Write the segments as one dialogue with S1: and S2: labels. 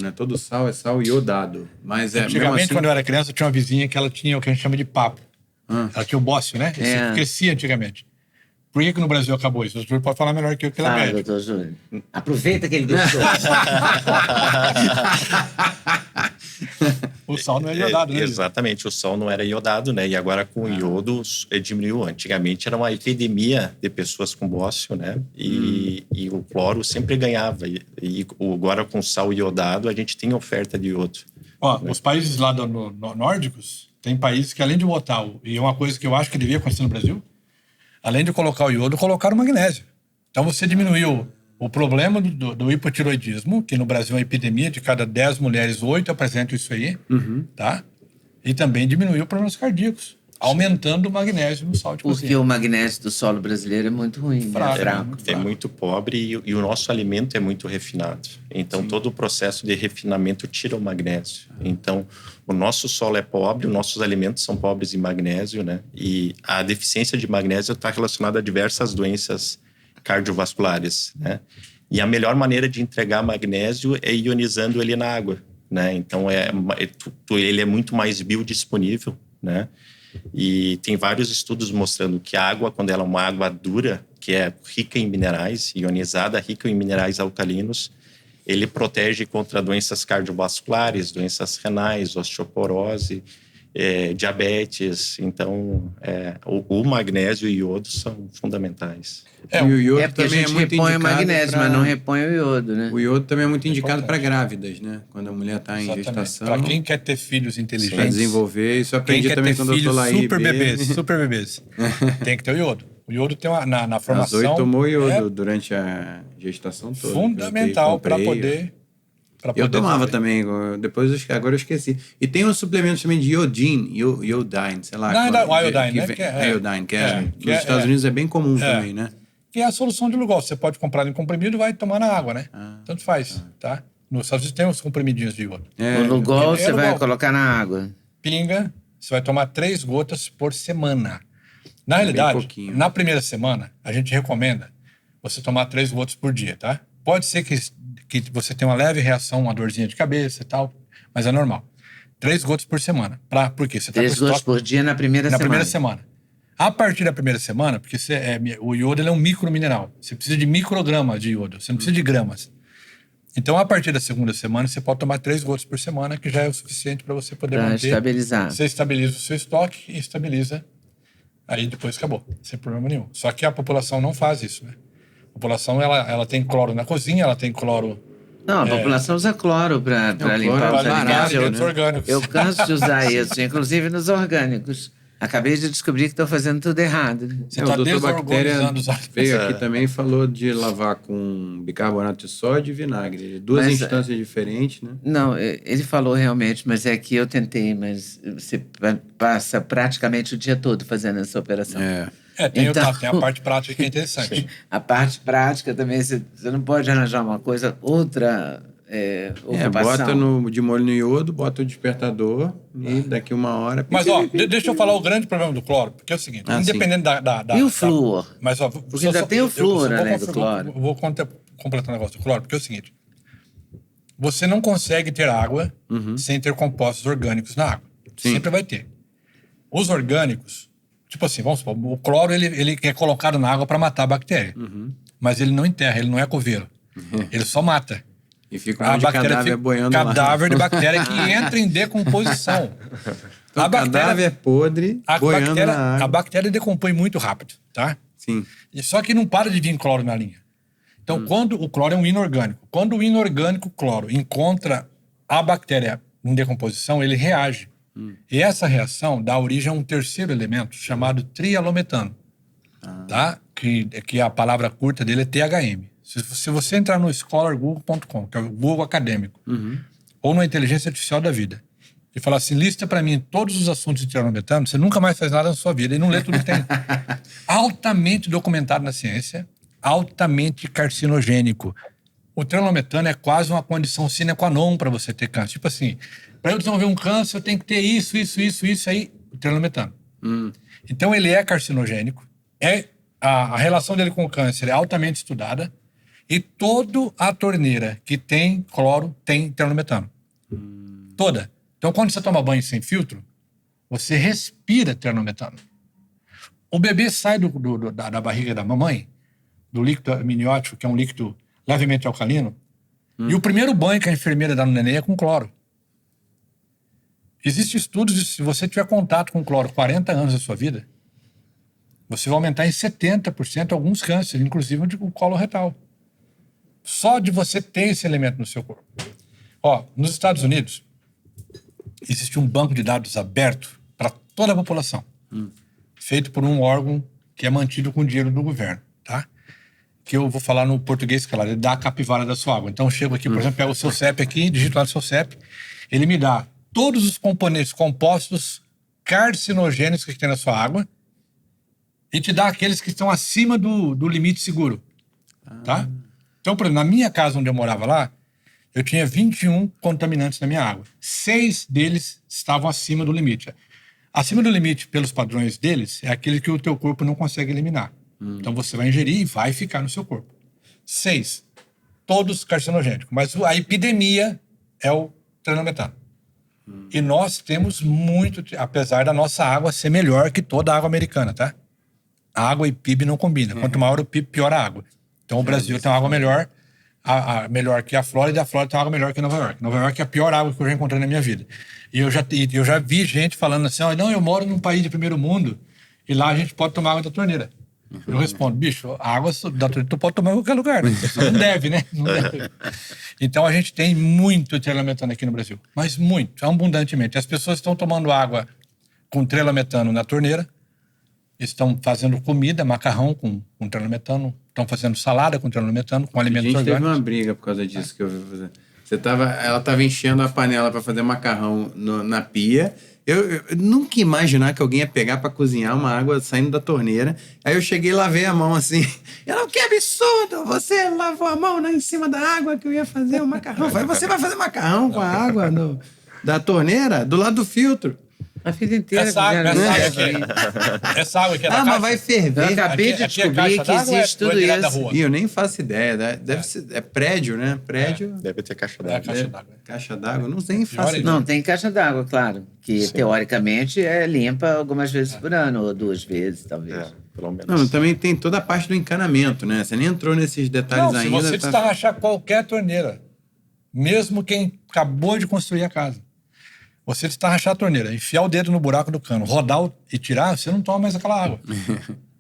S1: né? Todo sal é sal iodado. Mas
S2: Antigamente,
S1: assim...
S2: quando eu era criança, eu tinha uma vizinha que ela tinha o que a gente chama de papo. Ela tinha o bócio, né? Isso crescia antigamente. Por que no Brasil acabou isso? O Júlio pode falar melhor que eu, que ele é
S3: Fala,
S2: médico.
S3: doutor Júlio. Aproveita que ele gostou.
S2: O sal não é iodado, né?
S4: Exatamente, o sal não era iodado, né? E agora com o iodo diminuiu. Antigamente era uma epidemia de pessoas com bócio, né? E o cloro sempre ganhava. E agora com sal iodado a gente tem oferta de iodo.
S2: Ó, os países lá nórdicos, tem países que além de botar, e é uma coisa que eu acho que devia acontecer no Brasil, além de colocar o iodo, colocaram o magnésio. Então você diminuiu o problema do hipotiroidismo, que no Brasil é uma epidemia, de cada 10 mulheres, 8 apresentam isso aí, tá? E também diminuiu problemas cardíacos, aumentando o magnésio no sal de cozinha.
S3: Porque o magnésio do solo brasileiro é muito ruim,
S2: Fraco,
S3: né? Fraco.
S4: É muito pobre e o nosso alimento é muito refinado. Então, todo o processo de refinamento tira o magnésio. Então, o nosso solo é pobre, os nossos alimentos são pobres em magnésio, né? E a deficiência de magnésio está relacionada a diversas doenças cardiovasculares, né? E a melhor maneira de entregar magnésio é ionizando ele na água, né? Então, ele é muito mais biodisponível, né? E tem vários estudos mostrando que a água, quando ela é uma água dura, que é rica em minerais, ionizada, rica em minerais alcalinos, ele protege contra doenças cardiovasculares, doenças renais, osteoporose, diabetes. Então, o magnésio e o iodo são fundamentais.
S1: E o iodo
S3: porque
S1: também
S3: a gente
S1: é muito
S3: repõe o
S1: indicado
S3: magnésio, mas não repõe o iodo, né?
S1: O iodo também é muito indicado para grávidas, né? Quando a mulher está em gestação.
S2: Para quem quer ter filhos inteligentes.
S1: Para desenvolver. Isso eu aprendi também com o doutor Laí.
S2: Super bebês. Tem que ter o iodo. O iodo tem na formação...
S1: A Zoe tomou iodo durante a gestação toda.
S2: Fundamental para poder...
S1: Eu tomava também, agora eu esqueci. E tem um suplemento também de iodine, sei lá.
S2: Não, iodine, né?
S1: Iodine, nos Estados Unidos é bem comum também, né?
S2: Que é a solução de Lugol. Você pode comprar em comprimido e vai tomar na água, né? Tanto faz, tá? Nos Estados Unidos tem uns comprimidinhos de iodo.
S3: O Lugol você vai colocar na água.
S2: Pinga, você vai tomar 3 gotas por semana. Na realidade, na primeira semana, a gente recomenda você tomar 3 gotas por dia, tá? Pode ser que você tenha uma leve reação, uma dorzinha de cabeça e tal, mas é normal. 3 gotas por semana. Por quê? Você
S3: 3 gotas por dia na primeira semana.
S2: Na primeira semana. A partir da primeira semana, porque o iodo ele é um micromineral. Você precisa de microgramas de iodo, você não precisa de gramas. Então, a partir da segunda semana, você pode tomar 3 gotas por semana, que já é o suficiente para você poder manter.
S3: Estabilizar.
S2: Você estabiliza o seu estoque e estabiliza. Aí depois acabou, sem problema nenhum. Só que a população não faz isso, né? A população, ela tem cloro na cozinha, ela tem cloro...
S3: Não, a população usa cloro para limpar os alimentos.
S2: Orgânicos.
S3: Eu canso de usar isso, inclusive nos orgânicos. Acabei de descobrir que estou fazendo tudo errado.
S2: Você tá
S1: o doutor Bactéria
S2: os alimentos.
S1: veio aqui também e falou de lavar com bicarbonato de sódio e vinagre. Duas instâncias diferentes, né?
S3: Não, ele falou realmente, mas é que eu tentei, mas você passa praticamente o dia todo fazendo essa operação.
S2: Tem a parte prática que é interessante.
S3: A parte prática também, você não pode arranjar uma coisa, outra
S1: bota de molho no iodo, bota o despertador e daqui uma hora...
S2: Mas, deixa eu falar o grande problema do cloro, porque é o seguinte, independente da...
S3: E o flúor?
S2: Mas,
S3: porque ainda tem o flúor, além do cloro.
S2: Vou completar o negócio do cloro, porque é o seguinte, você não consegue ter água sem ter compostos orgânicos na água.
S1: Sim.
S2: Sempre vai ter. Os orgânicos, tipo assim, vamos supor, o cloro ele é colocado na água para matar a bactéria, mas ele não enterra, ele não é coveiro, ele só mata.
S1: E fica um cadáver boiando lá.
S2: Cadáver de bactéria que entra em decomposição.
S1: Então, a cadáver podre boiando na água.
S2: A bactéria decompõe muito rápido, tá?
S1: Sim.
S2: Só que não para de vir cloro na linha. Então, quando o cloro é um inorgânico. Quando o inorgânico cloro encontra a bactéria em decomposição, ele reage. E essa reação dá origem a um terceiro elemento chamado trialometano, tá? Que a palavra curta dele é THM. Se você entrar no scholargoogle.com, que é o Google acadêmico, ou na inteligência artificial da vida, e falar assim, lista para mim todos os assuntos de trialometano, você nunca mais faz nada na sua vida e não lê tudo que tem. Altamente documentado na ciência, altamente carcinogênico. O trialometano é quase uma condição sine qua non para você ter câncer. Tipo assim, para eu desenvolver um câncer, eu tenho que ter isso, aí, o trialometano. Então, ele é carcinogênico, a relação dele com o câncer é altamente estudada, E toda a torneira que tem cloro tem termometano. Toda. Então, quando você toma banho sem filtro, você respira termometano. O bebê sai da barriga da mamãe, do líquido amniótico, que é um líquido levemente alcalino, e o primeiro banho que a enfermeira dá no neném é com cloro. Existem estudos de se você tiver contato com cloro 40 anos da sua vida, você vai aumentar em 70% alguns cânceres, inclusive o colo retal. Só de você ter esse elemento no seu corpo. Ó, nos Estados Unidos, existe um banco de dados aberto para toda a população, feito por um órgão que é mantido com dinheiro do governo, tá? Que eu vou falar no português, claro, ele dá a capivara da sua água. Então eu chego aqui, por exemplo, pego o seu CEP aqui, digito lá no seu CEP, ele me dá todos os componentes compostos carcinogênicos que tem na sua água e te dá aqueles que estão acima do limite seguro, tá? Então, por exemplo, na minha casa onde eu morava lá, eu tinha 21 contaminantes na minha água. 6 deles estavam acima do limite. Acima do limite, pelos padrões deles, é aquele que o teu corpo não consegue eliminar. Então você vai ingerir e vai ficar no seu corpo. 6. Todos carcinogênicos. Mas a epidemia é o trenometano. E nós temos muito, apesar da nossa água ser melhor que toda a água americana, tá? A água e PIB não combina. Quanto maior o PIB, pior a água. Então o Brasil tem uma água melhor, melhor que a Flórida, e a Flórida tem uma água melhor que Nova York. Nova York é a pior água que eu já encontrei na minha vida. E eu já vi gente falando assim, não, eu moro num país de primeiro mundo e lá a gente pode tomar água da torneira. Eu respondo, bicho, a água da torneira tu pode tomar em qualquer lugar, né? Você não deve, né? Não deve. Então a gente tem muito trelametano aqui no Brasil, mas muito, abundantemente. As pessoas estão tomando água com trelametano na torneira, estão fazendo comida, macarrão com trelametano, estão fazendo salada com trelametano, com alimentos orgânicos.
S1: A gente teve uma briga por causa disso que eu vi fazer. Ela estava enchendo a panela para fazer macarrão na pia. Eu nunca ia imaginar que alguém ia pegar para cozinhar uma água saindo da torneira. Aí eu cheguei e lavei a mão assim. Ela, que absurdo! Você lavou a mão em cima da água que eu ia fazer o macarrão. Eu falei, você vai fazer macarrão com a água da torneira, do lado do filtro.
S3: A vida inteira.
S2: Essa água aqui é da caixa?
S1: Mas vai ferver.
S3: Eu acabei de descobrir que existe tudo isso.
S1: E eu nem faço ideia. Deve ser, é prédio, né? Prédio.
S4: Deve ter caixa d'água.
S1: Caixa d'água, não nem faço ideia.
S3: Não, tem caixa d'água, claro. Que teoricamente é limpa algumas vezes por ano, ou 2 vezes, talvez.
S4: Pelo menos.
S1: Não, também tem toda a parte do encanamento, né? Você nem entrou nesses detalhes ainda.
S2: Se você destarrachar qualquer torneira, mesmo quem acabou de construir a casa, você destarrachar a torneira, enfiar o dedo no buraco do cano, rodar e tirar, você não toma mais aquela água.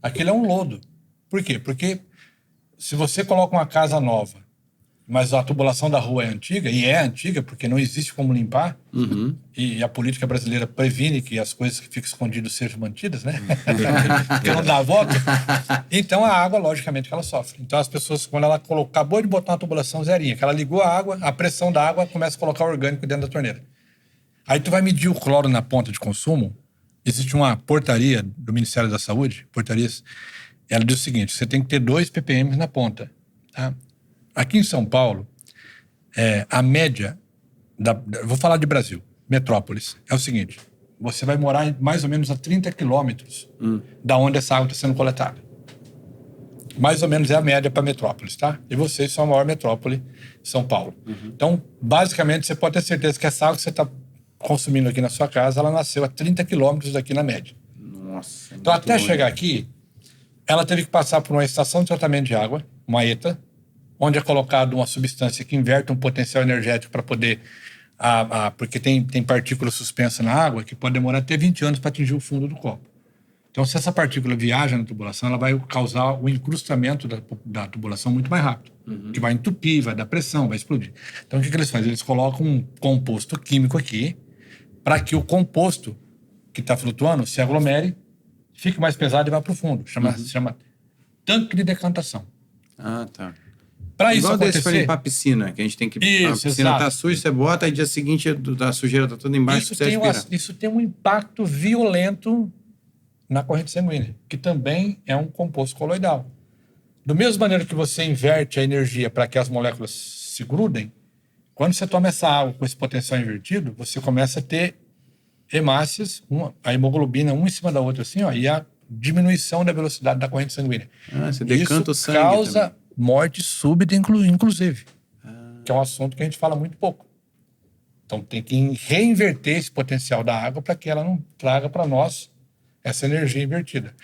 S2: Aquilo é um lodo. Por quê? Porque se você coloca uma casa nova, mas a tubulação da rua é antiga, e é antiga porque não existe como limpar, e a política brasileira previne que as coisas que ficam escondidas sejam mantidas, né? Porque não dá a volta. Então a água, logicamente, que ela sofre. Então as pessoas, quando ela acabou de botar uma tubulação zerinha, que ela ligou a água, a pressão da água começa a colocar orgânico dentro da torneira. Aí tu vai medir o cloro na ponta de consumo. Existe uma portaria do Ministério da Saúde, portarias, ela diz o seguinte, você tem que ter 2 ppm na ponta. Tá? Aqui em São Paulo, a média, vou falar de Brasil, metrópolis, é o seguinte, você vai morar mais ou menos a 30 quilômetros da onde essa água está sendo coletada. Mais ou menos é a média para metrópolis, tá? E vocês são a maior metrópole, São Paulo. Então, basicamente, você pode ter certeza que essa água que você está consumindo aqui na sua casa, ela nasceu a 30 quilômetros daqui na média.
S1: Nossa.
S2: Então, até chegar aqui, ela teve que passar por uma estação de tratamento de água, uma ETA, onde é colocado uma substância que inverte um potencial energético para poder... porque tem partícula suspensa na água que pode demorar até 20 anos para atingir o fundo do copo. Então, se essa partícula viaja na tubulação, ela vai causar o incrustamento da tubulação muito mais rápido. Que vai entupir, vai dar pressão, vai explodir. Então, o que eles fazem? Eles colocam um composto químico aqui para que o composto que está flutuando se aglomere, fique mais pesado e vá para o fundo. Chama tanque de decantação.
S1: Ah, tá.
S2: Para isso
S1: igual
S2: acontecer...
S1: desse para limpar a piscina, que a gente tem que...
S2: Isso,
S1: a piscina
S2: exato.
S1: tá suja, você bota, e dia seguinte a sujeira tá toda embaixo,
S2: Isso tem um impacto violento na corrente sanguínea, que também é um composto coloidal. Do mesmo maneira que você inverte a energia para que as moléculas se grudem, quando você toma essa água com esse potencial invertido, você começa a ter hemácias, a hemoglobina uma em cima da outra, assim, ó, e a diminuição da velocidade da corrente sanguínea.
S1: Você decanta o sangue
S2: causa
S1: também.
S2: morte súbita, inclusive. Que é um assunto que a gente fala muito pouco. Então tem que reinverter esse potencial da água para que ela não traga para nós essa energia invertida.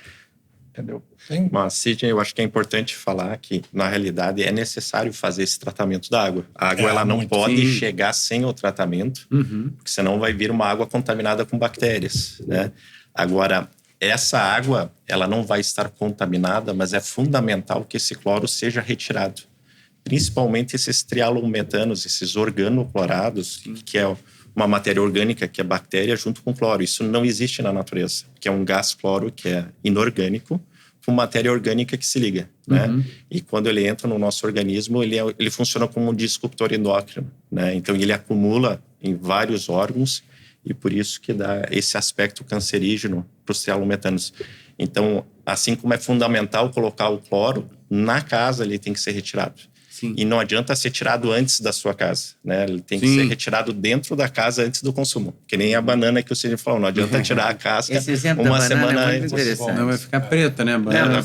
S2: Entendeu?
S4: Mas, Sidney, eu acho que é importante falar que, na realidade, é necessário fazer esse tratamento da água. A água ela não pode chegar sem o tratamento, porque senão vai vir uma água contaminada com bactérias, né? Agora, essa água, ela não vai estar contaminada, mas é fundamental que esse cloro seja retirado. Principalmente esses trialometanos, esses organoclorados, que é uma matéria orgânica, que é bactéria, junto com cloro. Isso não existe na natureza, que é um gás cloro que é inorgânico, com matéria orgânica que se liga, né? E quando ele entra no nosso organismo, ele funciona como um disruptor endócrino, né? Então, ele acumula em vários órgãos e por isso que dá esse aspecto cancerígeno para os trialometanos. Então, assim como é fundamental colocar o cloro, na casa ele tem que ser retirado.
S1: Sim.
S4: E não adianta ser tirado antes da sua casa, né? Ele tem que ser retirado dentro da casa antes do consumo. Que nem a banana que o Sidney falou, não adianta tirar a casca uma semana antes.
S1: Não vai ficar preta, né? A banana.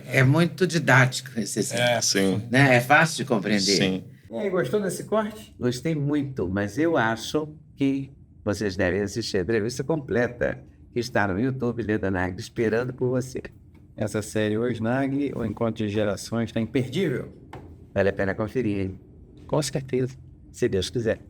S3: É muito didático esse exemplo.
S4: Sim.
S3: Né? É fácil de compreender.
S4: Sim.
S5: E aí, gostou desse corte?
S6: Gostei muito, mas eu acho que vocês devem assistir a entrevista completa, que está no YouTube, Leda Nagli, esperando por você.
S5: Essa série Hoje Nagli, o Encontro de Gerações, está imperdível.
S6: Vale a pena conferir, hein?
S5: Com certeza.
S6: Se Deus quiser.